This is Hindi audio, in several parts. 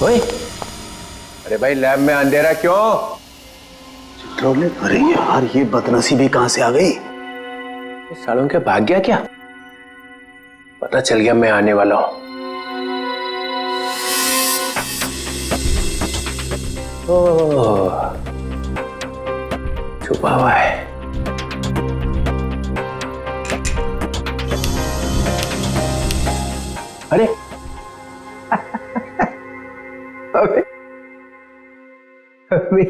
ओए, अरे भाई लैब में अंधेरा क्यों? अरे यार ये बदनसीबी कहां से आ गई? इस सालों के भाग गया क्या? पता चल गया मैं आने वाला हूं। ओह, छुपा हुआ है। अरे अबे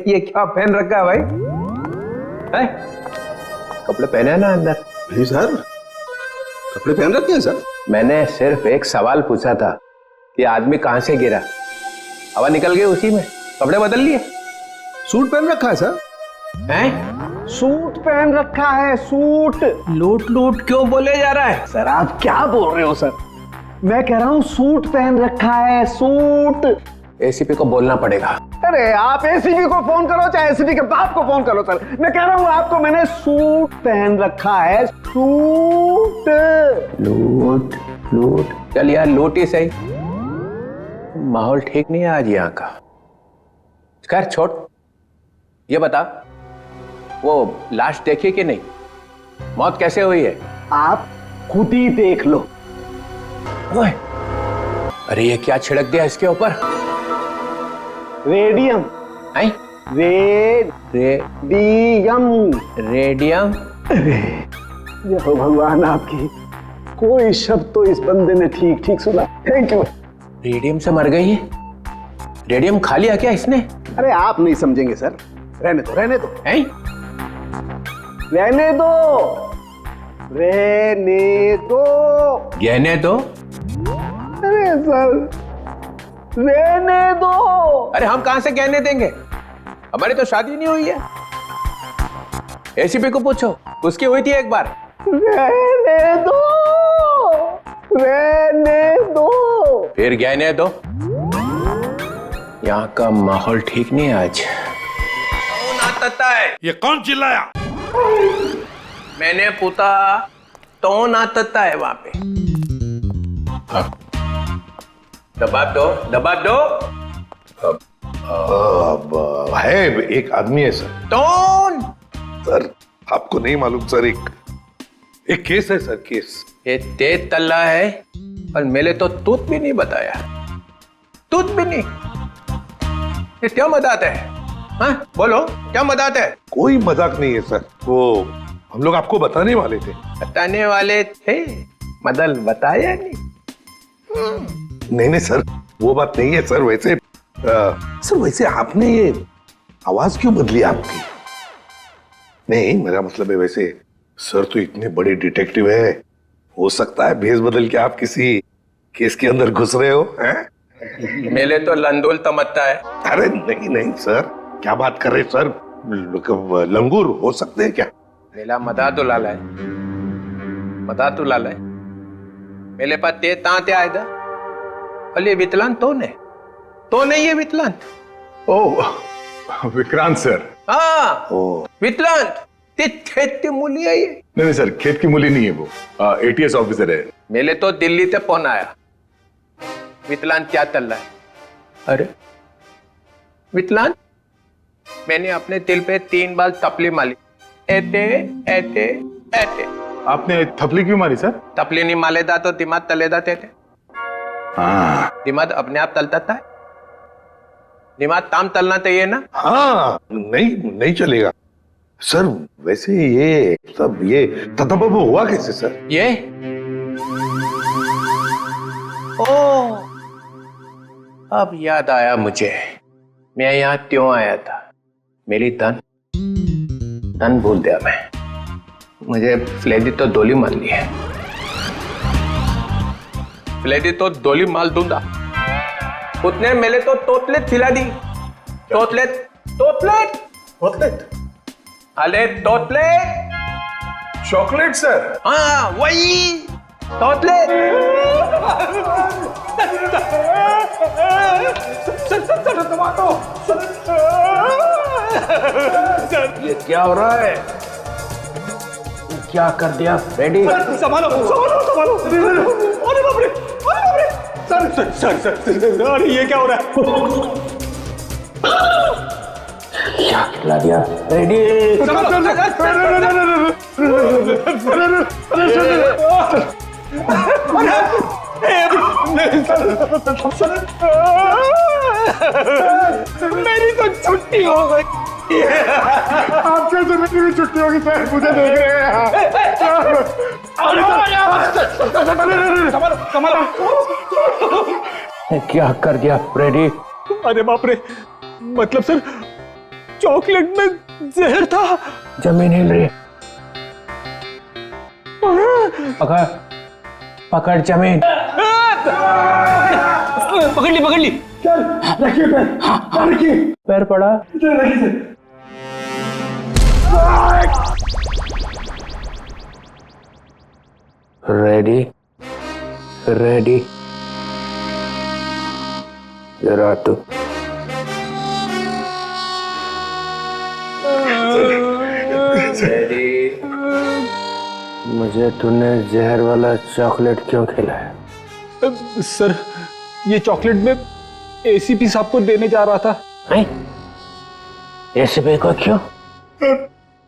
ये क्या पहन रखा है भाई? है? कपड़े पहने हैं ना अंदर? नहीं सर, कपड़े पहन रखे हैं सर। मैंने सिर्फ एक सवाल पूछा था कि आदमी कहां से गिरा, हवा निकल गई उसी में, कपड़े बदल लिए। सूट पहन रखा है सर। हैं? सूट पहन रखा है, सूट। लूट लूट क्यों बोले जा रहा है? सर आप क्या बोल रहे हो सर? मैं कह रहा हूँ सूट पहन रखा है, सूट। एसीपी को बोलना पड़ेगा। अरे आप एसीपी को फोन करो चाहे एसीपी के बाप को फोन करो सर, मैं कह रहा हूँ आपको मैंने सूट पहन रखा है, सूट। लूट लूट, चल यार लूट ही सही। माहौल ठीक नहीं है आज यहाँ का। खैर छोड़, ये बता वो लाश देखी कि नहीं? मौत कैसे हुई है? आप खुद ही देख लो। ओए, अरे ये क्या छिड़क दिया इसके ऊपर? रेडियम। हैं? रेडियम। रेडियम? ये हो भगवान आपकी, कोई शब्द तो इस बंदे ने ठीक ठीक सुना। Thank you. रेडियम से मर गई है? रेडियम खा लिया क्या इसने? अरे आप नहीं समझेंगे सर, रहने दो रहने दो। हैं? रहने दो रहने दो। गहने दो? अरे सर रहने दो। अरे हम कहां से गहने देंगे, हमारी तो शादी नहीं हुई है। एसीपी को पूछो, उसकी हुई थी एक बार। रहने दो रहने दो। फिर गहने दो। यहाँ का माहौल ठीक नहीं है आज। कौन आता है? ये कौन चिल्लाया? मैंने पूछा कौन आता है वहां पे? दबाव दो, दबाव दो। है एक आदमी है सर। कौन? सर आपको नहीं मालूम सर, एक केस है सर, केस। ये तेज तल्ला है और मेरे तो तूत भी नहीं बताया, तूत भी नहीं। ये क्या मजाक है? हाँ बोलो, क्या मजाक है? कोई मजाक नहीं है सर, वो हम लोग आपको बताने वाले थे। बताने वाले थे, मदल बताया नहीं। नहीं सर, वो बात नहीं है सर। वैसे सर वैसे आपने ये आवाज क्यों बदली आपकी? नहीं मेरा मतलब है, वैसे सर तो इतने बड़े डिटेक्टिव है, हो सकता है भेस बदल के आप किसी केस के अंदर घुस रहे हो हैं? मेले तो लंदोल तमत्ता है। अरे नहीं नहीं सर, क्या बात कर रहे सर? लंगूर हो सकते हैं क्या? मेला मदा तो लाला है, मदा तो लाला है। मेले पास ते ताते आए था। अले वितलांत तो नहीं है वितलांत। ओ विक्रांत सर। हाँ वितलांत, ते खेत की मूली है ये। नहीं सर, खेत की मूली नहीं है वो, एटीएस ऑफिसर है। मेले तो दिल्ली से फोन आया, वितलांत क्या चल रहा है? अरे वितलांत, मैंने अपने दिल पे 3 बार थपली मारी, ऐते ऐते ऐते। आपने थपली क्यों मारी सर? थपली नहीं मालेदा तो दिमाग तलेदा थे। हाँ दिमाग अपने आप तलता था, दिमाग ताम तलना चाहिए ना। हाँ नहीं चलेगा सर। वैसे ये सब ये ततबब हुआ कैसे सर? ये ओ, अब याद आया मुझे, मैं यहाँ क्यों आया था। मेरी तन भूल दिया मैं। मुझे फ्लेडी तो दोली मार ली है, फ्लेडी तो दोली माल दूंगा। उतने मेले तो तोतलेट खिला दी। तोतलेट तोतलेट चॉकलेट? अरे तोतलेट, चॉकलेट सर? हाँ वही तोतलेट। ये क्या हो रहा है? क्या कर दिया फ्रेडी? संभालो संभालो संभालो। अरे बाप रे, अरे बाप रे। सर अरे ये क्या हो रहा है? क्या खिला दिया? रेडी? मेरी तो छुट्टी हो गई। आपसे तो मेरी भी छुट्टी होगी सर, मुझे देख रहे हैं। क्या कर दिया रेडी? अरे बाप रे, मतलब सर चॉकलेट में जहर था। जमीन हिल रही। पकड़ पकड़ जमीन। पकड़ ली। चल रखिए पैर, रखिए पैर पड़ा। रखिए रेडी रेडी जरा तू रेडी। मुझे तूने जहर वाला चॉकलेट क्यों खिलाया? सर ये चॉकलेट में एसीपी साहब को देने जा रहा था। एसीपी को क्यों?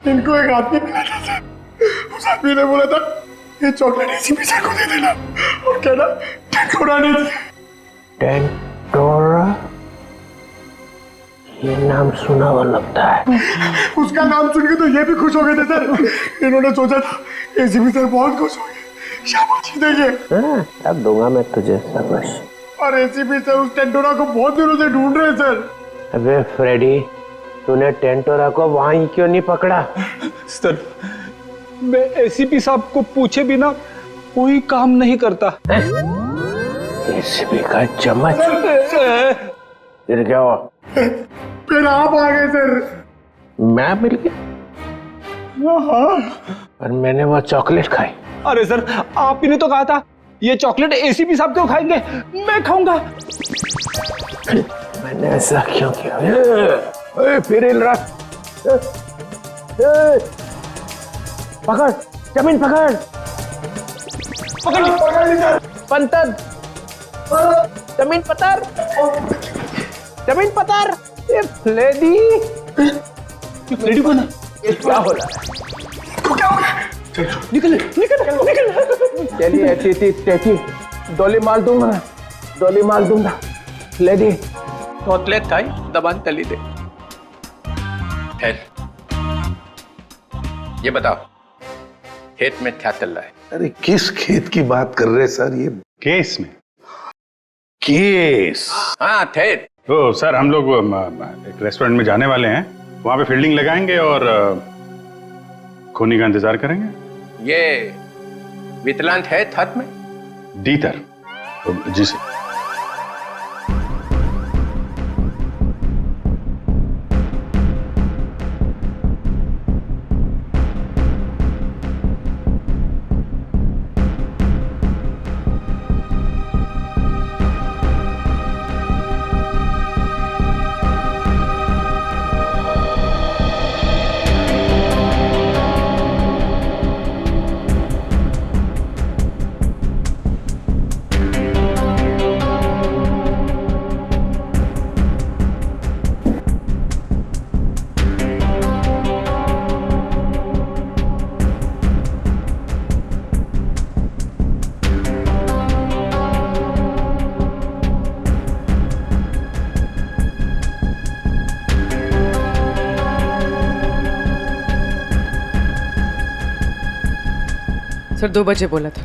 इनको एक आदमी मिला था सर, उस आदमी ने बोला था ये चॉकलेट एसीपी सर को दे देना और कहना टेंटोरा नहीं थी। टेंटोरा? ये नाम सुना हुआ लगता है। उसका नाम सुन के तो ये भी खुश हो गए थे सर। इन्होंने सोचा था एसीपी सर बहुत खुश हो गए, शाबाशी देंगे। अब दूंगा मैं तुझे शाबाश। और एसीपी सर उस टेंटोरा को बहुत दिनों से ढूंढ रहे हैं सर। अबे फ्रेडी, तूने टेंटोरा को वहीं क्यों नहीं पकड़ा? सर मैं एसीपी साहब को पूछे बिना कोई काम नहीं करता। एसीपी का चम्मच। फिर क्या हुआ? फिर आप आ गए सर। मैं मिल गया और मैंने वो चॉकलेट खाई। अरे सर आप ही ने तो कहा था ये चॉकलेट एसीपी साहब क्यों खाएंगे, मैं खाऊंगा। मैंने ऐसा क्यों किया? फिर हिल रहा। पकड़ जमीन, पकड़ पकड़ ली सर। पंतर, जमीन पतर, जमीन पतर। ये फ्लेडी, रेडी कौन है? ये क्या हो रहा है? क्या हो गया? निकल। चलिए ऐसी डोली मार दूंगा। फ्लेडी चॉकलेट खाई, दबान तली दे। ये बताओ खेत में क्या चल रहा है? अरे किस खेत की बात कर रहे हैं सर? ये केस में केस? हाँ खेत। तो सर हम लोग एक रेस्टोरेंट में जाने वाले हैं, वहां पे फील्डिंग लगाएंगे और खूनी का इंतजार करेंगे। ये विकलांग है हाथ में? डीतर जी सर। सर 2 बजे बोला था,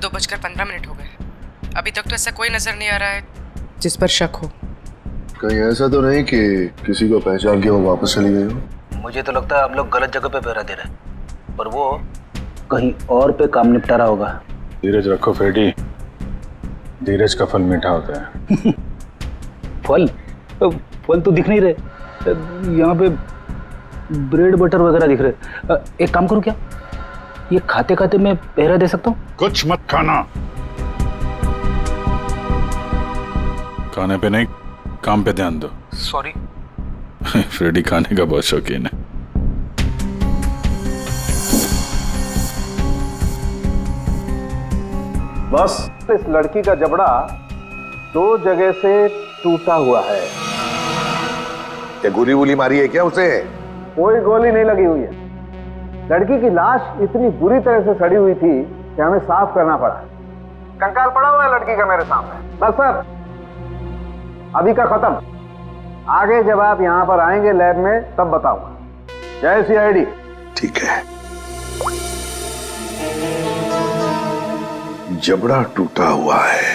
2:15 हो गए। अभी तक तो ऐसा कोई नजर नहीं आ रहा है जिस पर शक हो। कहीं ऐसा तो नहीं कि किसी को पहचान के वो वापस चली गई हो? मुझे तो लगता है आप लोग गलत जगह पे पहरा दे रहे हैं, पर वो कहीं और पे काम निपटा रहा होगा। धीरज रखो फ्रेडी, धीरज का फल मीठा होता है। फल तो दिख नहीं रहे, यहाँ पे ब्रेड बटर वगैरह दिख रहे। एक काम करूँ क्या, ये खाते खाते मैं पहरा दे सकता हूँ? कुछ मत खाना। खाने पे नहीं, काम पे ध्यान दो। सॉरी। फ्रेडी खाने का बहुत शौकीन है। बस इस लड़की का जबड़ा 2 जगह से टूटा हुआ है। क्या गोली वोली मारी है क्या उसे? कोई गोली नहीं लगी हुई है। लड़की की लाश इतनी बुरी तरह से सड़ी हुई थी कि हमें साफ करना पड़ा। कंकाल पड़ा हुआ है लड़की का मेरे सामने। बस सर, अभी का खत्म। आगे जब आप यहां पर आएंगे लैब में तब बताऊंगा। जय CID। ठीक है। जबड़ा टूटा हुआ है।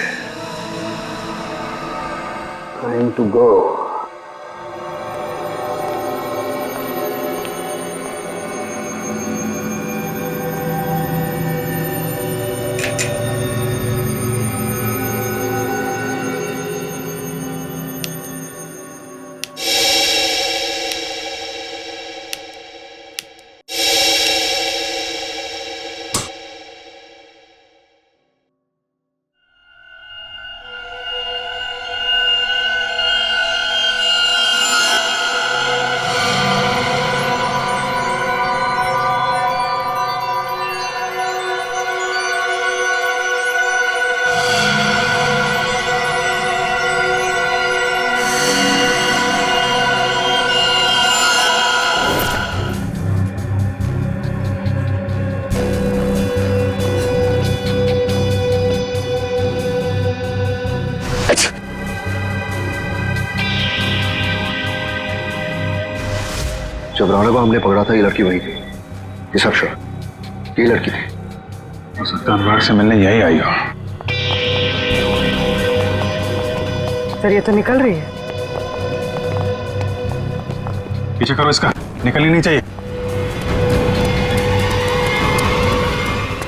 Time to go. जब राणा को हमने पकड़ा था ये लड़की वही थी। ये सब श्योर ये लड़की थी। हो सकता है अनुराग से मिलने यही आई हो। सर ये तो निकल रही है। पीछे करो इसका, निकलनी नहीं चाहिए।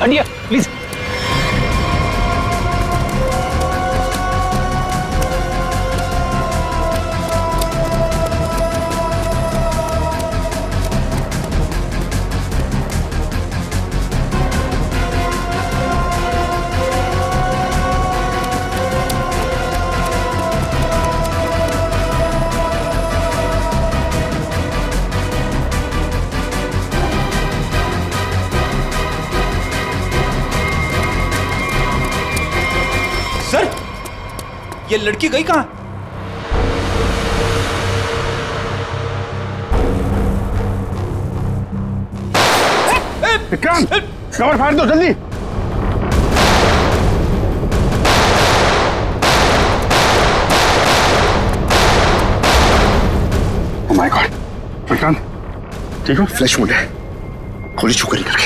India please. सर ये लड़की गई कहां? विक्रांत, कवर फाड़ दो जल्दी। ओह माय गॉड, विक्रांत ठीक हो? फ्लैश मोड है, गोली छू कर ही करके।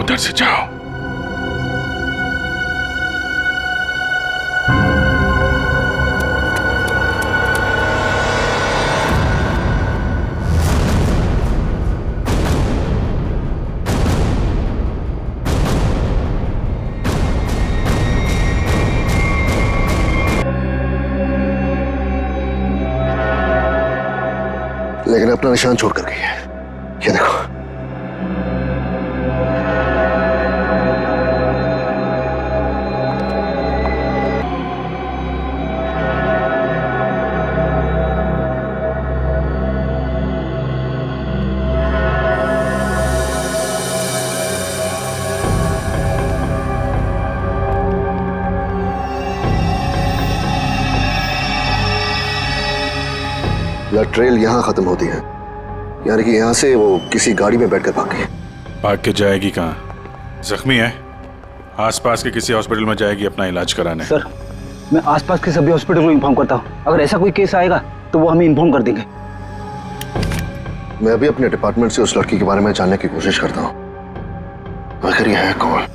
उधर से जाओ। लेकिन अपना निशान छोड़ कर गई है। ये देखो। ब्लड ट्रेल यहाँ खत्म होती है, यानी कि यहाँ से वो किसी गाड़ी में बैठकर भाग गई। भाग के जाएगी कहाँ? जख्मी है, आसपास के किसी हॉस्पिटल में जाएगी अपना इलाज कराने। सर मैं आसपास के सभी हॉस्पिटल को इन्फॉर्म करता हूँ। अगर ऐसा कोई केस आएगा तो वो हमें इन्फॉर्म कर देंगे। मैं अभी अपने डिपार्टमेंट से उस लड़की के बारे में जानने की कोशिश करता हूँ। आखिर ये है कौन?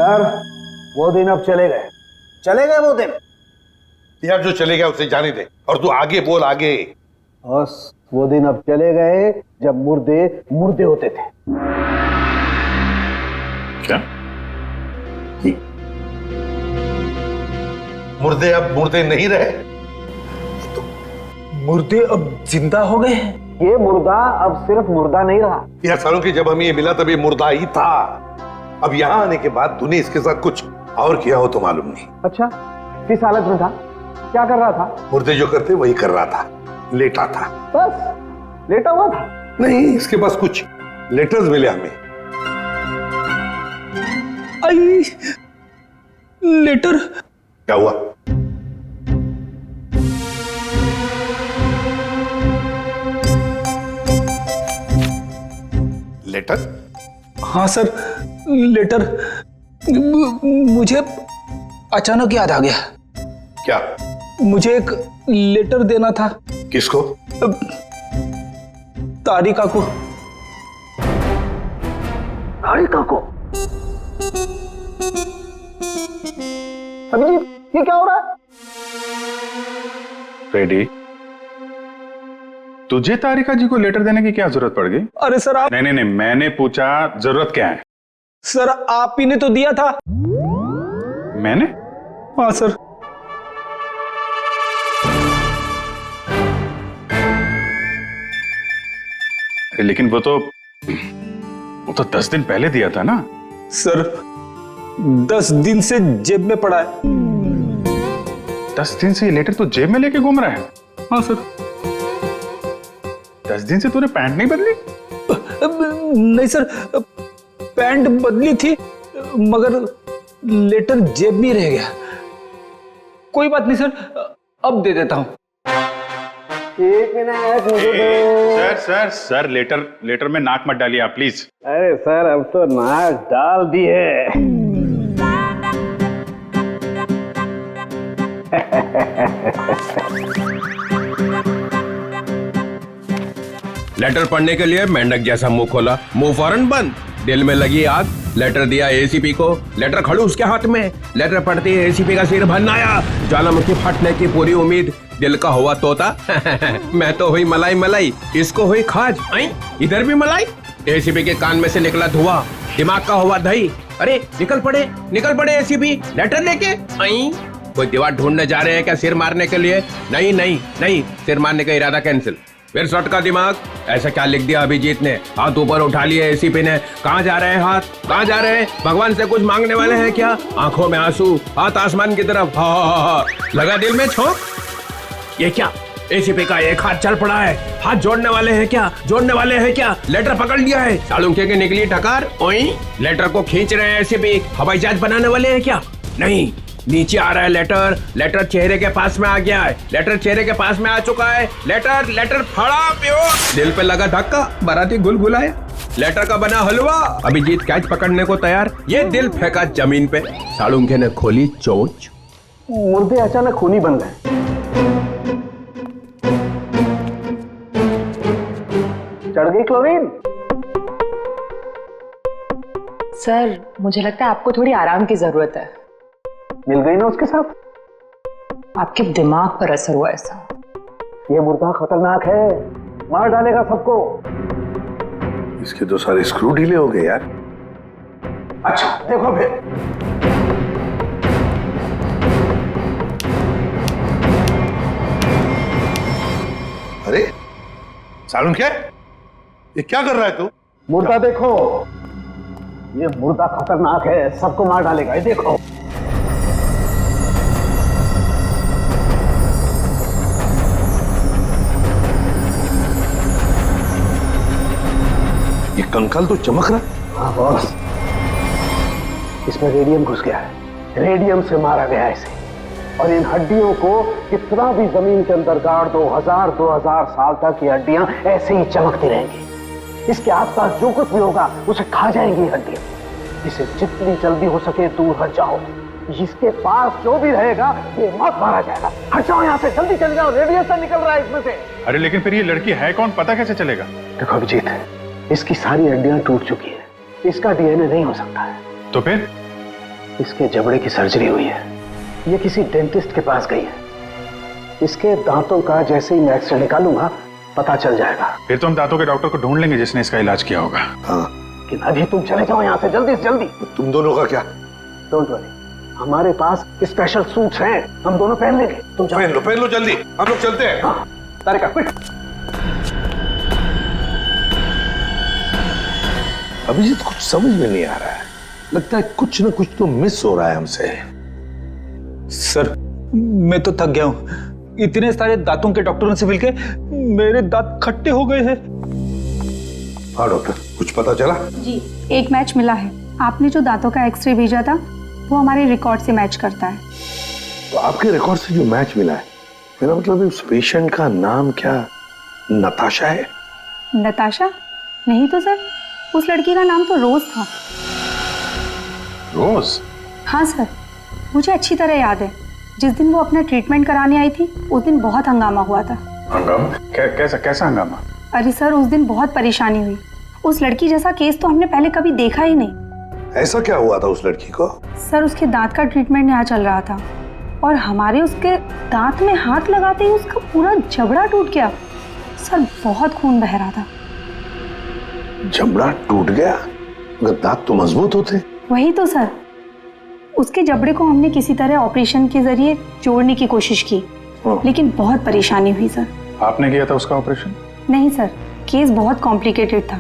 सर वो दिन अब चले गए वो दिन। यार जो चले गया उसे जाने दे, और तू आगे बोल, आगे। बस वो दिन अब चले गए जब मुर्दे मुर्दे होते थे। क्या? मुर्दे अब मुर्दे नहीं रहे, मुर्दे अब जिंदा हो गए हैं। ये मुर्दा अब सिर्फ मुर्दा नहीं रहा। यार सालों की जब हमें ये मिला तब ये मुर्दा ही था। अब यहाँ आने के बाद तूने इसके साथ कुछ और किया हो तो मालूम नहीं। अच्छा, किस हालत में था, क्या कर रहा था? मुर्दे जो करते वही कर रहा था, लेटा था। बस लेटा हुआ था? नहीं, इसके पास कुछ लेटर्स मिले हमें। आई लेटर? क्या हुआ? लेटर? हाँ सर, लेटर। मुझे अचानक याद आ गया। क्या? मुझे एक लेटर देना था। किसको? तारिका को। तारिका को? अभिजीत, ये क्या हो रहा है? रेडी? तुझे तारिका जी को लेटर देने की क्या जरूरत पड़ गई? अरे सर आप। नहीं, मैंने पूछा जरूरत क्या है। सर आप ही ने तो दिया था। मैंने? हाँ सर। अरे लेकिन वो तो 10 दिन पहले दिया था ना। सर 10 दिन से जेब में पड़ा है। 10 दिन से ये लेटर तो जेब में लेके घूम रहा है? हाँ सर। 10 दिन से तूने पैंट नहीं बदली? नहीं सर, पैंट बदली थी मगर लेटर जेब में रह गया। कोई बात नहीं सर, अब दे देता हूं। एक मिनट मुझे दो। सर लेटर में नाक मत डालिए आप प्लीज। अरे सर अब तो नाक डाल दिए। लेटर पढ़ने के लिए मेंढक जैसा मुंह खोला, मुंह फौरन बंद। दिल में लगी आग। लेटर दिया एसीपी को, लेटर खड़ूस के हाथ में। लेटर पढ़ते ही एसीपी का सिर भन्नाया, ज्वालामुखी फटने की पूरी उम्मीद। दिल का हुआ तोता मैं तो हुई मलाई मलाई, इसको हुई खाज। इधर भी मलाई। एसीपी के कान में से निकला धुआं, दिमाग का हुआ दही। अरे निकल पड़े एसीपी लेटर लेके। कोई दीवार ढूंढने जा रहे हैं क्या सिर मारने के लिए? नहीं, सिर मारने का इरादा कैंसिल। फिर शॉट का दिमाग। ऐसा क्या लिख दिया अभिजीत ने? हाथ ऊपर उठा लिए एसीपी ने। कहाँ जा रहे हैं हाथ? कहाँ जा रहे हैं? भगवान से कुछ मांगने वाले हैं क्या? आंखों में आंसू, हाथ आसमान की तरफ। हा। लगा दिल में छोंक। ये क्या? एसीपी का एक हाथ चल पड़ा है। हाथ जोड़ने वाले हैं क्या? लेटर पकड़ लिया है। सालुंखे की निकली टकार। लेटर को खींच रहे हैं एसीपी। हवाई जहाज बनाने वाले हैं क्या? नहीं, नीचे आ रहा है लेटर चेहरे के पास में आ गया है। लेटर चेहरे के पास में आ चुका है। लेटर फड़ा प्यो। दिल पे लगा धक्का, बाराती गुलगुलाए। लेटर का बना हलवा। अभिजीत कैच पकड़ने को तैयार, ये दिल फेंका जमीन पे। सालुंखे ने खोली चोंच। मुर्दे अचानक खूनी बन गए। चढ़ गई क्लोरीन। सर मुझे लगता है आपको थोड़ी आराम की जरूरत है। मिल गई ना उसके साथ? आपके दिमाग पर असर हुआ ऐसा। ये मुर्दा खतरनाक है, मार डालेगा सबको। इसके तो सारे स्क्रू ढीले हो गए यार। अच्छा देखो फिर। अरे सालुन क्या? ये क्या कर रहा है तू? मुर्दा देखो, ये मुर्दा खतरनाक है, सबको मार डालेगा। ये देखो। ये कंकाल तो चमक रहा। हाँ बॉस, इसमें रेडियम घुस गया है। रेडियम से मारा गया है इसे। और इन हड्डियों को कितना भी जमीन के अंदर गाड़ दो, 2000 साल तक ये हड्डियां ऐसे ही चमकती रहेंगी। इसके आसपास जो कुछ भी होगा उसे खा जाएंगी हड्डियां। इसे जितनी जल्दी हो सके दूर हट जाओ। इसके पास जो भी रहेगा ये मत मारा जाएगा। हट जाओ यहाँ से, जल्दी चल जाओ। रेडिएशन निकल रहा है इसमें से। अरे लेकिन फिर ये लड़की है कौन, पता कैसे चलेगा? देखो अभिजीत, इसकी सारी हड्डियां टूट चुकी है। इसका डीएनए नहीं हो सकता है। तो फिर इसके जबड़े की सर्जरी हुई है। ये किसी डेंटिस्ट के पास गई है। इसके दांतों का जैसे ही मैं एक्सरे निकालूंगा पता चल जाएगा। फिर तो हम दांतों के डॉक्टर को ढूंढ लेंगे जिसने इसका इलाज किया होगा। हाँ, कि अभी तुम चले जाओ यहाँ से जल्दी से जल्दी। तुम दोनों का क्या? डोंट वरी, हमारे पास स्पेशल सूट्स हैं, हम दोनों पहन लेंगे। तुम जाओ। पहन लो जल्दी, हम लोग चलते हैं। हाँ, तारिका क्विक। अभिजीत, कुछ समझ में नहीं आ रहा है। लगता है कुछ ना कुछ तो मिस हो रहा है हमसे। सर मैं तो थक गया हूँ, इतने सारे दांतों के डॉक्टरों से मिलके मेरे दांत खट्टे हो गए हैं। हाँ डॉक्टर, कुछ पता चला? जी, एक मैच मिला है। आपने जो दांतों का एक्सरे भेजा था वो हमारे रिकॉर्ड से मैच करता है। तो आपके रिकॉर्ड से जो मैच मिला है, मेरा मतलब उस पेशेंट का नाम क्या नताशा है? नताशा? नहीं तो सर, उस लड़की का नाम तो रोज था। रोज? हाँ सर, मुझे अच्छी तरह याद है। जिस दिन वो अपना ट्रीटमेंट कराने आई थी उस दिन बहुत हंगामा हुआ था। हंगामा? कैसा हंगामा? अरे सर, उस दिन बहुत परेशानी हुई। उस लड़की जैसा केस तो हमने पहले कभी देखा ही नहीं। ऐसा क्या हुआ था उस लड़की को? सर, उसके दांत का ट्रीटमेंट यहाँ चल रहा था और हमारे उसके दांत में हाथ लगाते ही उसका पूरा जबड़ा टूट गया। सर, बहुत खून बह रहा था। जबड़ा टूट गया? मगर दांत तो मजबूत होते। वही तो सर, उसके जबड़े को हमने किसी तरह ऑपरेशन के जरिए जोड़ने की कोशिश की, लेकिन बहुत परेशानी हुई सर। आपने किया था उसका ऑपरेशन? नहीं सर, केस बहुत कॉम्प्लिकेटेड था,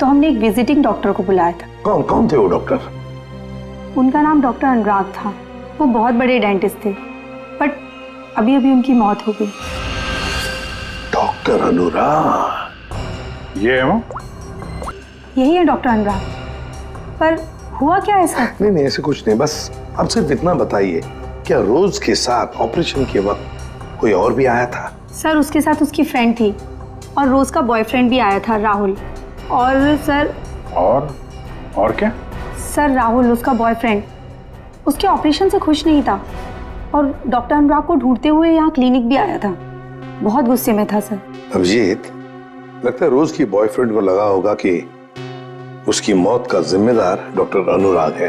तो हमने एक विजिटिंग डॉक्टर को बुलाया था। कौन थे वो डॉक्टर? उनका नाम डॉक्टर अनुराग था। वो बहुत बड़े डेंटिस्ट थे, बट अभी उनकी मौत हो गई। डॉक्टर अनुराग? ये है वो? यही है डॉक्टर अनुराग। पर हुआ क्या है सर? नहीं, ऐसे कुछ नहीं। बस आप सिर्फ इतना बताइए, क्या रोज के साथ ऑपरेशन के वक्त कोई और भी आया था? सर, उसके साथ उसकी फ्रेंड थी और रोज का बॉयफ्रेंड भी आया था, राहुल। और सर और क्या? सर, राहुल उसका बॉयफ्रेंड उसके ऑपरेशन से खुश नहीं था और डॉक्टर अनुराग को ढूंढते हुए यहाँ क्लिनिक भी आया था। बहुत गुस्से में था सर। अभिजीत, लगता है रोज की बॉयफ्रेंड को लगा होगा कि उसकी मौत का जिम्मेदार डॉक्टर अनुराग है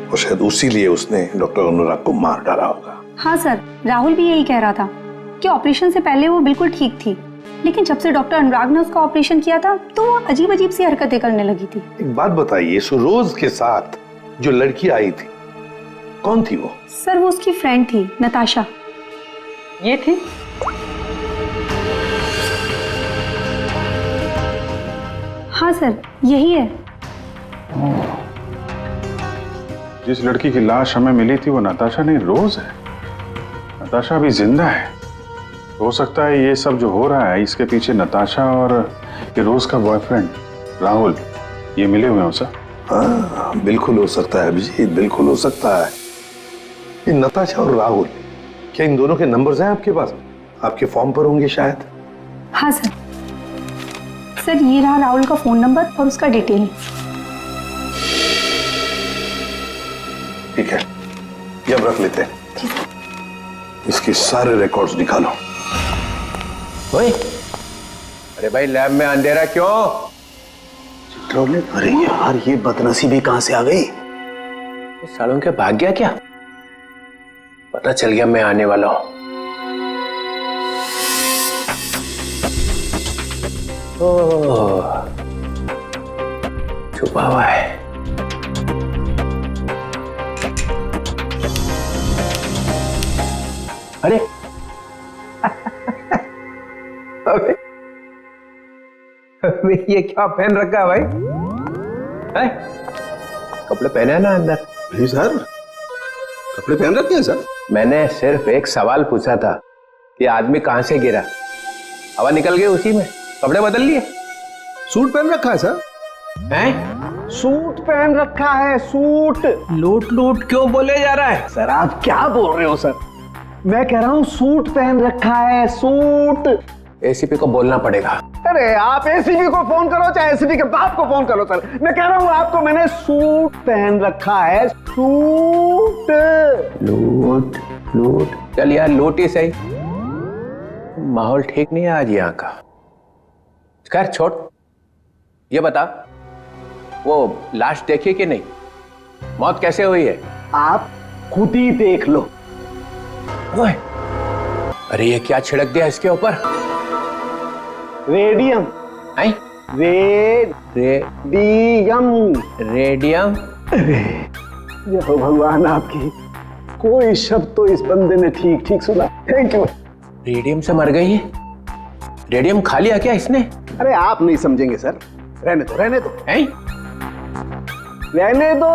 और शायद उसी लिए उसने डॉक्टर अनुराग को मार डाला होगा। हाँ सर, राहुल भी यही कह रहा था कि ऑपरेशन से पहले वो बिल्कुल ठीक थी, लेकिन जब से डॉक्टर अनुराग ने उसका ऑपरेशन किया था तो वो अजीब सी हरकतें करने लगी थी। एक बात बताइए, रोज के साथ जो लड़की आई थी कौन थी वो? सर, वो उसकी फ्रेंड थी, नताशा। ये थी? हाँ सर, यही है। जिस लड़की की लाश हमें मिली थी वो नताशा नहीं, रोज है। नताशा अभी जिंदा है। हो सकता है ये सब जो हो रहा है इसके पीछे नताशा और ये रोज का बॉयफ्रेंड राहुल ये मिले हुए हो सर। हाँ, बिल्कुल हो सकता है अभिजीत, बिल्कुल हो सकता है। ये नताशा और राहुल, क्या इन दोनों के नंबर्स हैं आपके पास? आपके फॉर्म पर होंगे शायद। हाँ सर, ये रहा राहुल का फोन नंबर और उसका डिटेल। ठीक है, ये अब रख लेते हैं। इसके सारे रिकॉर्ड्स निकालो। ओए, अरे भाई लैब में अंधेरा क्यों? अरे यार, ये बदनसीबी कहां से आ गई? सालों के भाग गया क्या? पता चल गया मैं आने वाला हूं। छुपा हुआ है। अरे अबे ये क्या पहन रखा है भाई? है? कपड़े पहने हैं ना अंदर? नहीं सर, कपड़े पहन रखे हैं सर। मैंने सिर्फ एक सवाल पूछा था कि आदमी कहां से गिरा, हवा निकल गई उसी में, कपड़े बदल लिए। सूट पहन रखा है सर। हैं? सूट पहन रखा है, सूट। लूट क्यों बोले जा रहा है? सर आप क्या बोल रहे हो सर? मैं कह रहा हूँ सूट पहन रखा है, सूट। एसीपी को बोलना पड़ेगा। अरे आप एसीपी को फोन करो चाहे एसीपी के बाप को फोन करो सर, मैं कह रहा हूँ आपको मैंने सूट पहन रखा है, सूट। लूट चल यार, लूट ही सही। माहौल ठीक नहीं है आज यहाँ का। खैर छोड़, ये बता वो लाश देखी कि नहीं? मौत कैसे हुई है? आप खुद ही देख लो। ओए, अरे ये क्या छिड़क दिया इसके ऊपर? रेडियम। आई? रेडियम। रेडियम? जय हो भगवान आपकी, कोई शब्द तो इस बंदे ने ठीक ठीक सुना। Thank you. रेडियम से मर गई है? रेडियम खा लिया क्या इसने? अरे आप नहीं समझेंगे सर, रहने दो रहने दो। हैं? रहने दो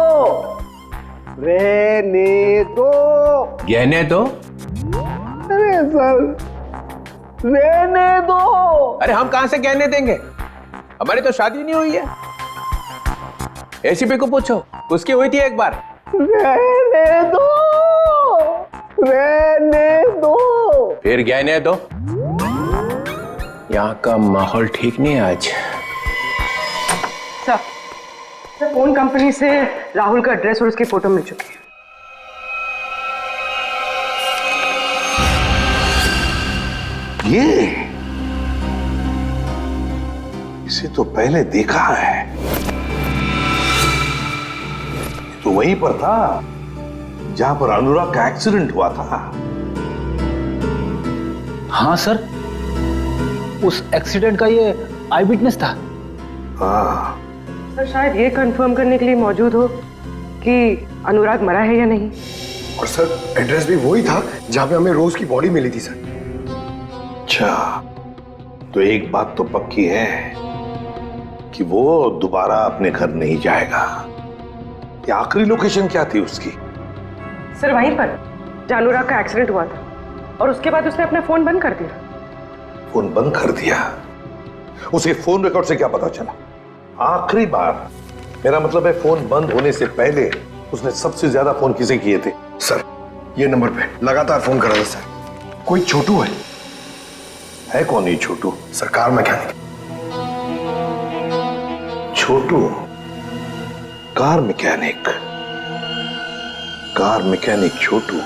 रहने दो। गहने दो? अरे सर रहने दो। अरे हम कहां से गहने देंगे? हमारी तो शादी नहीं हुई है। एसीपी को पूछो, उसकी हुई थी एक बार। रहने दो रहने दो। फिर गहने दो। यहाँ का माहौल ठीक नहीं है आज। सर, फोन कंपनी से राहुल का एड्रेस और उसकी फोटो मिल चुकी है। ये इसे तो पहले देखा है। तो वहीं पर था जहां पर अनुराग का एक्सीडेंट हुआ था। हाँ सर, उस एक्सीडेंट का ये आई विटनेस था। हाँ, सर शायद ये कंफर्म करने के लिए मौजूद हो कि अनुराग मरा है या नहीं। और सर एड्रेस भी वही था जहां पे हमें रोज की बॉडी मिली थी सर। अच्छा, तो एक बात तो पक्की है कि वो दोबारा अपने घर नहीं जाएगा। ये आखिरी लोकेशन क्या थी उसकी? सर वहीं पर जहां अनुराग का एक्सीडेंट हुआ था, और उसके बाद उसने अपना फोन बंद कर दिया। फोन बंद कर दिया? उसे फोन रिकॉर्ड से क्या पता चला? आखिरी बार, मेरा मतलब है फोन बंद होने से पहले उसने सबसे ज्यादा फोन किसे किए थे? सर ये नंबर पे लगातार फोन कर रहा था सर। कोई छोटू है कौन ये छोटू? सरकार मैकेनिक। छोटू कार मैकेनिक? कार मैकेनिक छोटू?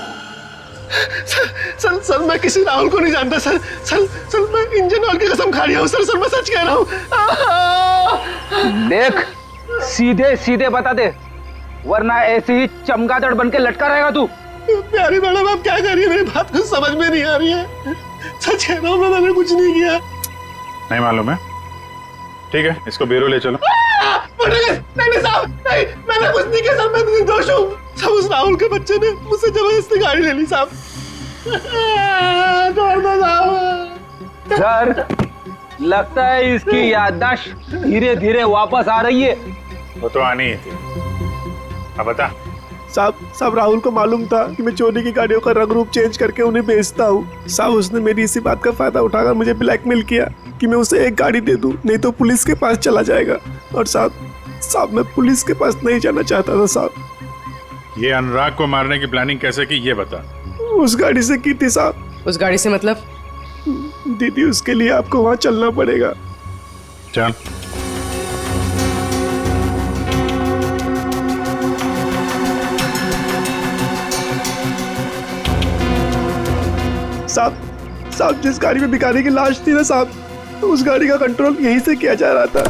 सर सर मैं किसी राहुल को नहीं जानता सर। सर मैं इंजन ऑयल की कसम खा रहा हूँ सर मैं सच कह रहा हूँ। देख, सीधे सीधे बता दे, वरना ऐसे ही चमगादड़ बन के लटका रहेगा तू। प्यारी मैडम आप क्या कर रही है? मेरी बात कुछ समझ में नहीं आ रही है। सच कह रहा हूँ मैंने कुछ नहीं किया। नहीं मालूम है? ठीक है, इसको ब्यूरो ले चलो। नहीं साहब, नहीं मैंने कुछ नहीं किया सर, मैं निर्दोष हूँ। सब उस राहुल के बच्चे ने मुझसे जबरदस्ती गाड़ी ले ली साहब। छोड़ दो साहब। सर लगता है इसकी याददाश्त धीरे धीरे वापस आ रही है। वो तो आनी ही थी। अब बता। साहब राहुल को मालूम था कि मैं चोरी की गाड़ियों का रंग रूप चेंज करके उन्हें बेचता हूँ। साहब उसने मेरी इसी बात का फायदा उठाकर मुझे ब्लैकमेल किया कि मैं उसे एक गाड़ी दे दूं, नहीं तो पुलिस के पास चला जाएगा। और साहब मैं पुलिस के पास नहीं जाना चाहता था साहब। ये अनुराग को मारने की प्लानिंग कैसे की ये बता। उस गाड़ी से की थी साहब। उस गाड़ी से मतलब? दीदी उसके लिए आपको वहां चलना पड़ेगा। चल। साहब जिस गाड़ी में भिखारी की लाश थी ना साहब, उस गाड़ी का कंट्रोल यहीं से किया जा रहा था।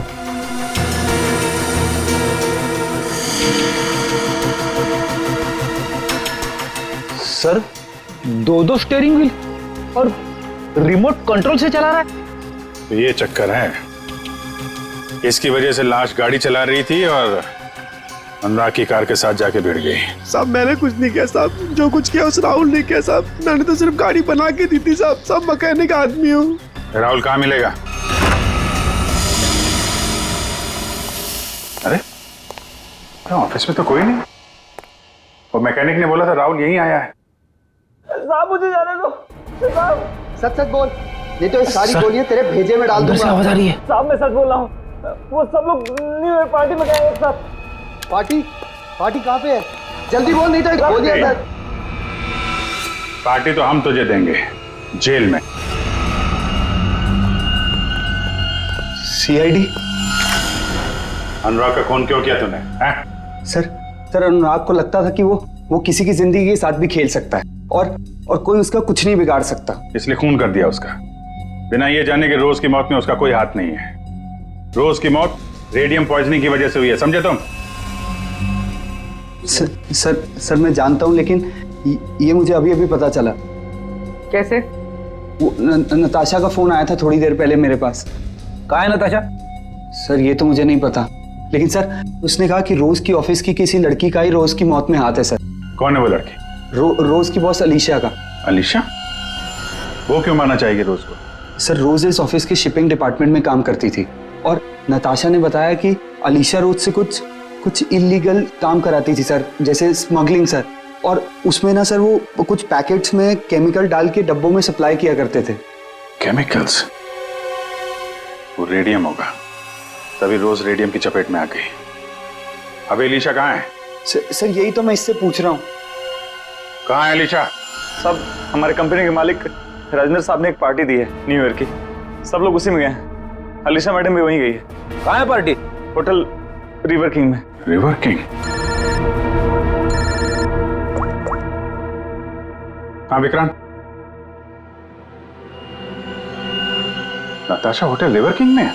सर दो स्टीयरिंग व्हील और रिमोट कंट्रोल से चला रहा है। तो ये चक्कर है, इसकी वजह से लाश गाड़ी चला रही थी और अनुराग की कार के साथ जाके भिड़ गई। साहब मैंने कुछ नहीं किया साहब, जो कुछ किया उस राहुल ने किया साहब। मैंने तो सिर्फ गाड़ी बना के दी थी साहब। सब मैकेनिक आदमी हूँ। राहुल कहाँ मिलेगा? अरे ऑफिस में तो कोई नहीं, और मैकेनिक ने बोला था राहुल यहीं आया है। साहब मुझे जाने दो साहब। सच बोल, नहीं तो ये सारी गोलियां तेरे भेजे में डाल दूंगा। आवाज आ रही है। साहब मैं सच बोल रहा हूँ, वो सब लोग न्यू ईयर पार्टी में गए एक साथ। पार्टी कहाँ पे है? जल्दी बोल, नहीं तो एक गोलियां अंदर। पार्टी तो हम तुझे देंगे जेल में। सीआईडी? अनुराग का खून क्यों किया तूने? सर अनुराग को लगता था कि वो किसी की जिंदगी के साथ भी खेल सकता है और कोई उसका कुछ नहीं बिगाड़ सकता, इसलिए खून कर दिया उसका, बिना ये जाने कि रोज की मौत में उसका कोई हाथ नहीं है। रोज की मौत रेडियम पॉइजनिंग की वजह से हुई है, समझे तुम? सर मैं जानता हूँ, लेकिन ये मुझे अभी अभी पता चला। कैसे? वो नताशा का फोन आया था थोड़ी देर पहले मेरे पास। कहाँ है नताशा? सर ये तो मुझे नहीं पता, लेकिन सर उसने कहा कि रोज की ऑफिस की किसी लड़की का ही रोज की मौत में हाथ है सर। कौन है वो लड़की? रोज की बॉस अलीशा का। अलीशा? वो क्यों मारना चाहेगी रोज को? सर रोज इस ऑफिस के शिपिंग डिपार्टमेंट में काम करती थी और नताशा ने बताया कि अलीशा रोज से कुछ इलीगल काम कराती थी सर, जैसे स्मगलिंग सर। और उसमें ना सर वो कुछ पैकेट्स में केमिकल डाल के डब्बों में सप्लाई किया करते थे। केमिकल्स? वो रेडियम होगा, तभी रोज रेडियम की चपेट में आ गई। अब अलीशा कहाँ है? सर यही तो मैं इससे पूछ रहा हूँ। कहाँ है अलीशा? सब हमारे कंपनी के मालिक राजेंद्र साहब ने एक पार्टी दी है न्यू ईयर की, सब लोग उसी में गए हैं। अलीशा मैडम भी वहीं गई है। कहाँ है पार्टी? होटल रिवर किंग में। River king? हाँ Vikrant, Natasha hotel river king में है?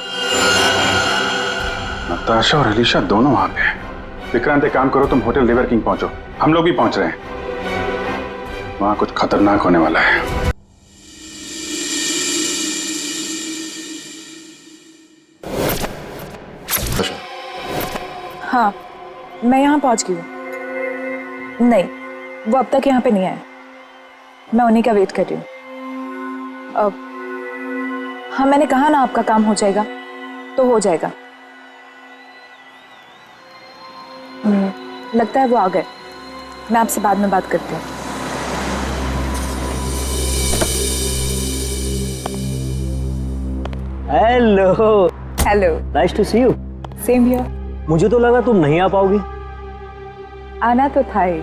नताशा और अलीशा दोनों वहां पे हैं। विक्रांत एक काम करो, तुम होटल रिवर किंग पहुंचो, हम लोग भी पहुंच रहे हैं। वहां कुछ खतरनाक होने वाला है। हाँ, मैं यहाँ पहुँच गई हूँ। नहीं, वो अब तक यहाँ पे नहीं आए। मैं उन्हीं का वेट कर रही हूँ। अब हाँ, मैंने कहा ना आपका काम हो जाएगा तो हो जाएगा। लगता है वो आ गए। मैं आपसे बाद में बात करती हूँ। Hello. Hello. Nice to see you. Same here. मुझे तो लगा तुम नहीं आ पाओगी। आना तो था ही।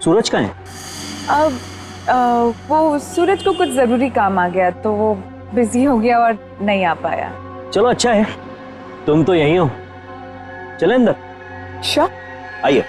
सूरज कहाँ है? अब वो सूरज को कुछ जरूरी काम आ गया तो वो बिजी हो गया और नहीं आ पाया। चलो अच्छा है, तुम तो यहीं हो। चले अंदर? श्योर, आइए।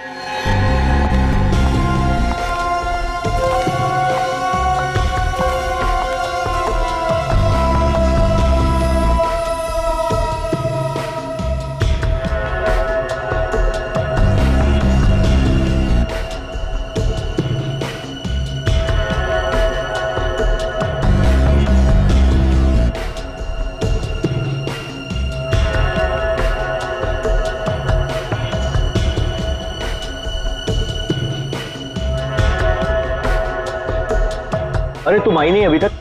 अरे तुम आई नहीं अभी तक?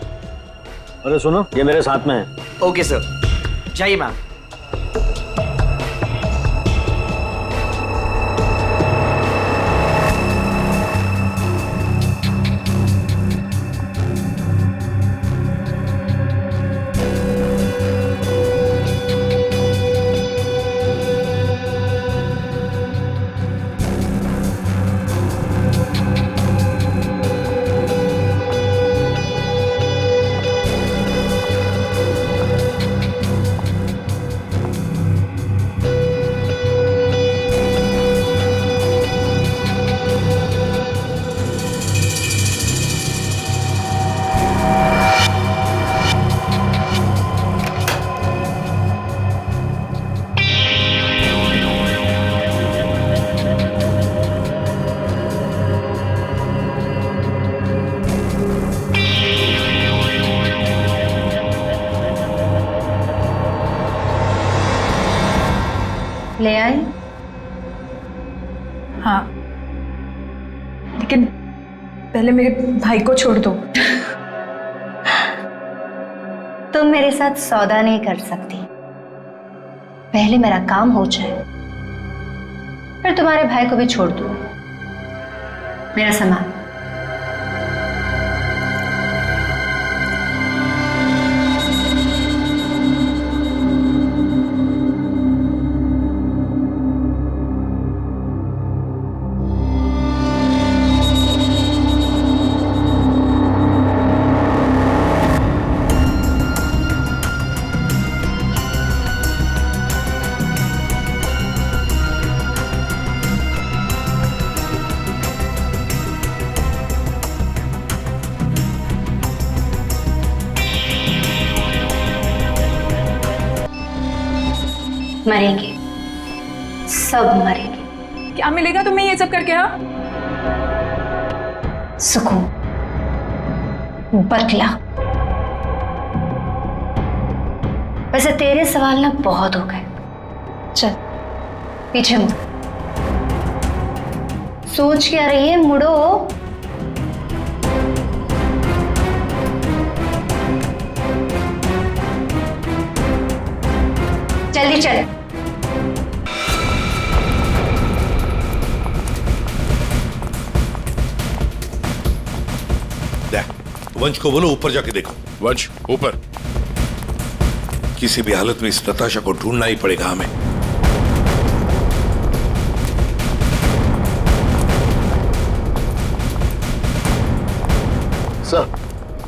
अरे सुनो, ये मेरे साथ में है। ओके सर, जाइए मैम। ले आए? हाँ, लेकिन पहले मेरे भाई को छोड़ दो। तुम मेरे साथ सौदा नहीं कर सकती। पहले मेरा काम हो जाए, फिर तुम्हारे भाई को भी छोड़ दो। मेरा सामान। मरेंगे, सब मरेंगे। क्या मिलेगा तुम्हें ये सब करके? हाँ, सुकून, बदला। वैसे तेरे सवाल ना बहुत हो गए, चल पीछे मुड़। सोच क्या रही है, मुड़ो। जल्दी चल। वंश को बोलो ऊपर जाके देखो। वंश ऊपर। किसी भी हालत में इस नताशा को ढूंढना ही पड़ेगा हमें। सर,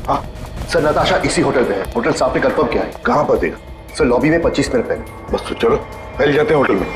हाँ सर, नताशा इसी होटल में है। होटल साहब ने कंफर्म किया है। कहां पर देखा? सर लॉबी में 25 मिनट पहले। बस तो चलो फैल जाते हैं होटल में।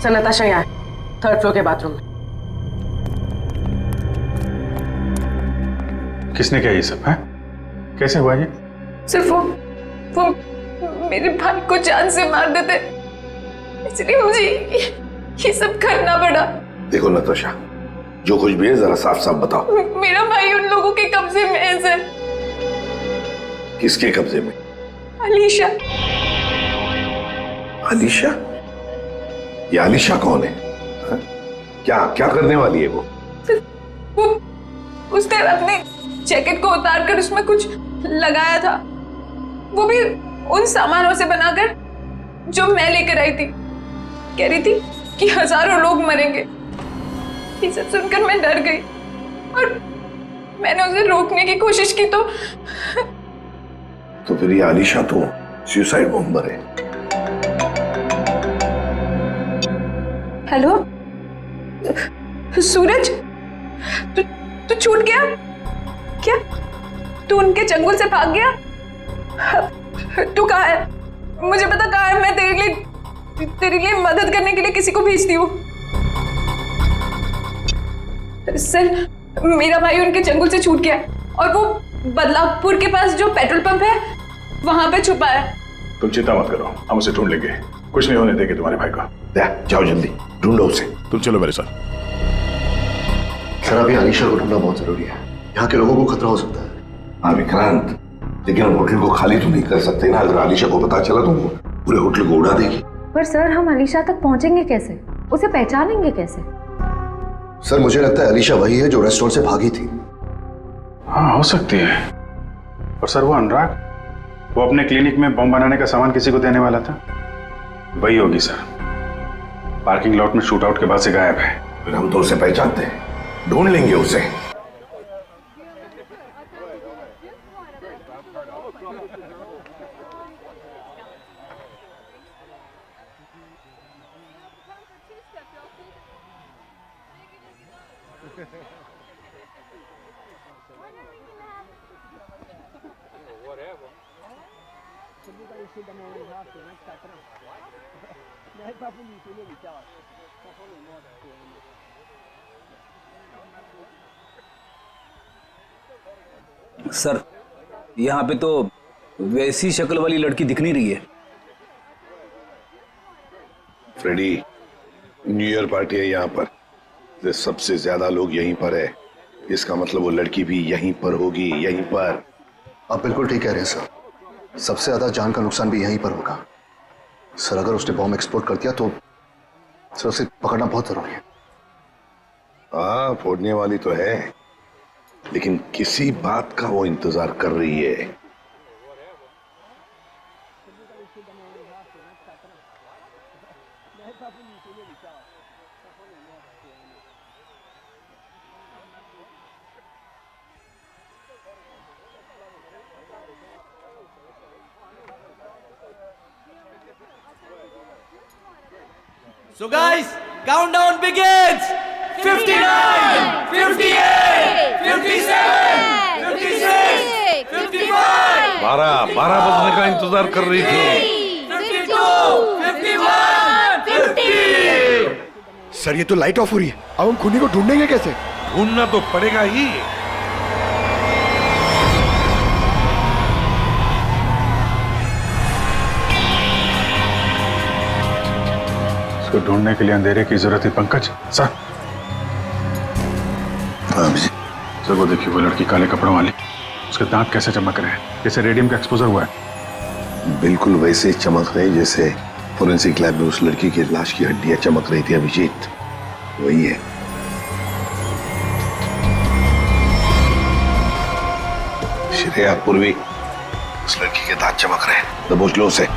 सर नताशा यहाँ है, 3rd फ्लोर के बाथरूम में। किसने किया ये सब है? कैसे हुआ ये? सिर्फ वो मेरे भाई को जान से मार देते, इसलिए मुझे ये सब करना पड़ा। देखो नताशा, जो कुछ भी है जरा साफ साफ बताओ। मेरा भाई उन लोगों के कब्जे में है सर। किसके कब्जे में? अलीशा। अलीशा? ये अलीशा कौन है? हा? क्या क्या करने वाली है वो? उसने अपने जैकेट को उतार कर उसमें कुछ लगाया था, वो भी उन सामानों से बनाकर जो मैं लेकर आई थी। कह रही थी कि हजारों लोग मरेंगे। ये सब सुनकर मैं डर गई और मैंने उसे रोकने की कोशिश की तो फिर ये अलीशा तो सुसाइड बॉम्बर है। हेलो सूरज, तू छूट गया क्या? तू उनके चंगुल से भाग गया? तू कहाँ है? मुझे पता कहाँ है। मैं तेरे लिए मदद करने के लिए किसी को भेजती हूँ। सर मेरा भाई उनके चंगुल से छूट गया और वो बदलापुर के पास जो पेट्रोल पंप है वहां पे छुपा है। तुम चिंता मत करो, हम उसे ढूंढ लेंगे। कुछ नहीं होने देंगे तुम्हारे भाई को। जाओ जल्दी ढूंढो उसे। तुम चलो मेरे साथ। सर अभी अलीशा को ढूंढना बहुत जरूरी है, यहाँ के लोगों को खतरा हो सकता है। हाँ विक्रांत, लेकिन हम होटल को खाली तो नहीं कर सकते ना। अगर अलीशा को पता चला तो वो पूरे होटल को उड़ा देगी। पर सर हम अलीशा तक पहुंचेंगे कैसे? उसे पहचानेंगे कैसे? सर मुझे लगता है अलीशा वही है जो रेस्टोरेंट से भागी थी। हाँ हो सकती है। और सर वो अनुराग, वो अपने क्लिनिक में बम बनाने का सामान किसी को देने वाला था, वही होगी सर। पार्किंग लॉट में शूट आउट के बाद से गायब है। फिर हम तो उसे पहचानते हैं, ढूंढ लेंगे उसे। सर यहाँ पे तो वैसी शक्ल वाली लड़की दिख नहीं रही है। फ्रेडी, न्यू ईयर पार्टी है यहाँ पर, सबसे ज्यादा लोग यहीं पर है, इसका मतलब वो लड़की भी यहीं पर होगी, यहीं पर। आप बिल्कुल ठीक कह रहे हैं सर। सबसे ज्यादा जान का नुकसान भी यहीं पर होगा। सर अगर उसने बॉम्ब एक्सप्लोड कर दिया तो सर उसे पकड़ना बहुत जरूरी है। हाँ, फोड़ने वाली तो है, लेकिन किसी बात का वो इंतजार कर रही है। So guys, countdown begins. 59, 58, 57, 56, 55. 12 बजने का इंतजार कर रही थी। 52, 51, 50. सर ये तो लाइट ऑफ हो रही है, अब हम खूनी को ढूंढेंगे कैसे? ढूंढना तो पड़ेगा ही। इसको ढूंढने के लिए अंधेरे की जरूरत है पंकज। सर सर वो देखिए, वो लड़की काले कपड़ों वाली, उसके दांत कैसे चमक रहे हैं, जैसे रेडियम का एक्सपोजर हुआ है। बिल्कुल वैसे ही चमक रही जैसे फोरेंसिक लैब में उस लड़की की लाश की हड्डियां चमक रही थी। अभिजीत वही है। श्रेया, पूर्वी, उस लड़की के दांत चमक रहे हैं। दबोच लो उसे।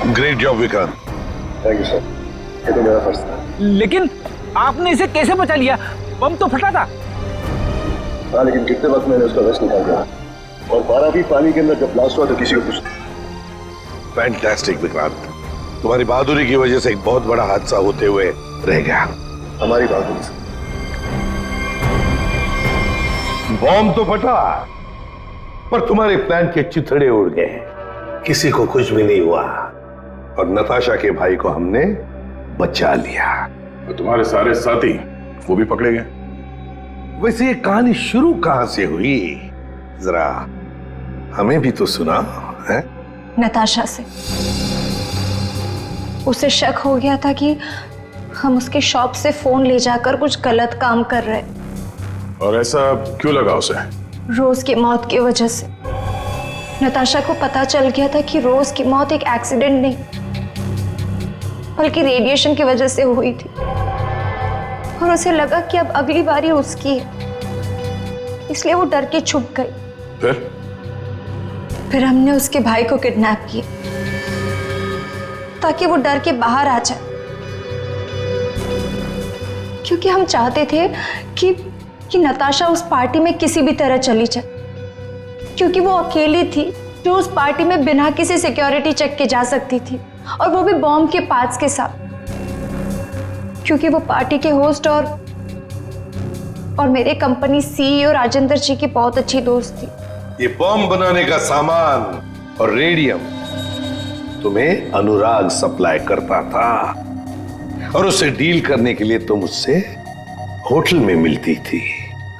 Great job Vikrant. Thank you sir, ये तो मेरा फर्ज था। लेकिन आपने इसे कैसे बचा लिया? बम तो फटा था। हाँ, लेकिन कितने वक्त मैंने उसका रस निकाल दिया, और 12 भी पानी के अंदर जब ब्लास्ट हुआ तो किसी को कुछ। फैंटास्टिक विक्रांत, तुम्हारी बहादुरी की वजह से एक बहुत बड़ा हादसा होते हुए रह गया। हमारी बहादुरी से बॉम्ब तो फटा, पर तुम्हारे प्लान के चिथड़े उड़ गए, किसी को कुछ भी नहीं हुआ, और नताशा के भाई को हमने बचा लिया। तो तुम्हारे सारे साथी वो भी पकड़े गए। वैसे ये कहानी शुरू कहां से हुई, जरा हमें भी तो सुना है। नताशा से। उसे शक हो गया था कि हम उसके शॉप से फोन ले जाकर कुछ गलत काम कर रहे। और ऐसा क्यों लगा उसे? रोज की मौत की वजह से। नताशा को पता चल गया था कि रोज की मौत एक एक्सीडेंट नहीं बल्कि रेडिएशन की वजह से हुई थी, और उसे लगा कि अब अगली बारी उसकी है, इसलिए वो डर के छुप गई। फिर हमने उसके भाई को किडनैप किया ताकि वो डर के बाहर आ जाए, क्योंकि हम चाहते थे कि नताशा उस पार्टी में किसी भी तरह चली जाए, क्योंकि वो अकेली थी जो उस पार्टी में बिना किसी सिक्योरिटी चेक के जा सकती थी, और वो भी बॉम्ब के पार्ट्स के साथ, क्योंकि वो पार्टी के होस्ट और मेरे कंपनी सीईओ राजेंद्र जी की बहुत अच्छी दोस्त थी। ये बॉम्ब बनाने का सामान और रेडियम तुम्हें अनुराग सप्लाई करता था, और उसे डील करने के लिए तुम उससे होटल में मिलती थी।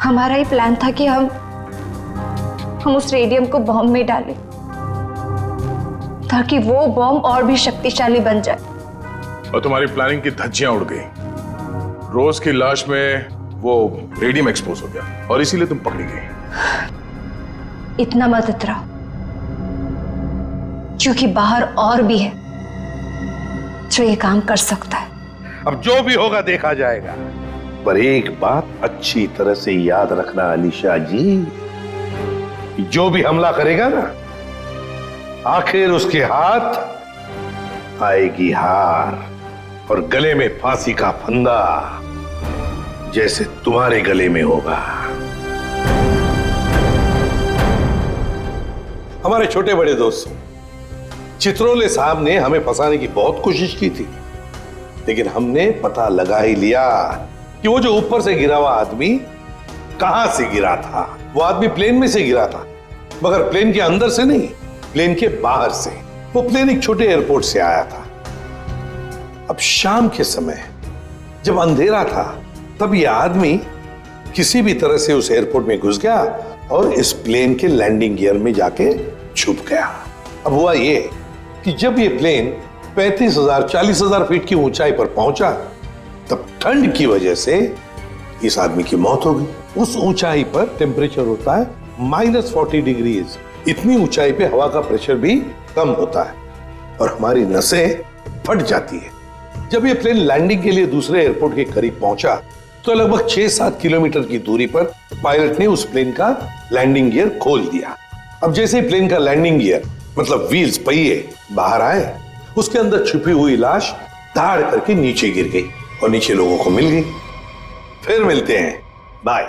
हमारा ही प्लान था कि हम उस रेडियम को बॉम्ब में डालें ताकि वो बॉम्ब और भी शक्तिशाली बन जाए, और तुम्हारी प्लानिंग की धज्जियां उड़ गई। रोज की लाश में वो रेडियम एक्सपोज हो गया और इसीलिए तुम पकड़ी गई। इतना मत इतराओ, क्योंकि बाहर और भी है जो ये काम कर सकता है। अब जो भी होगा देखा जाएगा, पर एक बात अच्छी तरह से याद रखना अलीशा जी, जो भी हमला करेगा ना, आखिर उसके हाथ आएगी हार और गले में फांसी का फंदा, जैसे तुम्हारे गले में होगा। हमारे छोटे बड़े दोस्त चित्रोले साहब ने हमें फंसाने की बहुत कोशिश की थी, लेकिन हमने पता लगा ही लिया कि वो जो ऊपर से गिरा हुआ आदमी कहां से गिरा था। वो आदमी प्लेन में से गिरा था, मगर प्लेन के अंदर से नहीं, प्लेन के बाहर से। वो प्लेन एक छोटे एयरपोर्ट से आया था। अब शाम के समय जब अंधेरा था, तब यह आदमी किसी भी तरह से उस एयरपोर्ट में घुस गया और इस प्लेन के लैंडिंग गियर में जाके छुप गया। अब हुआ ये कि जब ये प्लेन 35,000-40,000 फीट की ऊंचाई पर पहुंचा, तब ठंड की वजह से इस आदमी की मौत हो गई। उस ऊंचाई पर टेम्परेचर होता है -40 डिग्रीज। इतनी ऊंचाई पे हवा का प्रेशर भी कम होता है और हमारी नसें फट जाती है। जब ये प्लेन लैंडिंग के लिए दूसरे एयरपोर्ट के करीब पहुंचा, तो लगभग 6-7 किलोमीटर की दूरी पर पायलट ने उस प्लेन का लैंडिंग गियर खोल दिया। अब जैसे ही प्लेन का लैंडिंग गियर मतलब व्हील्स, पहिए बाहर आए, उसके अंदर छुपी हुई लाश धाड़ करके नीचे गिर गई और नीचे लोगों को मिल गई। फिर मिलते हैं, बाय।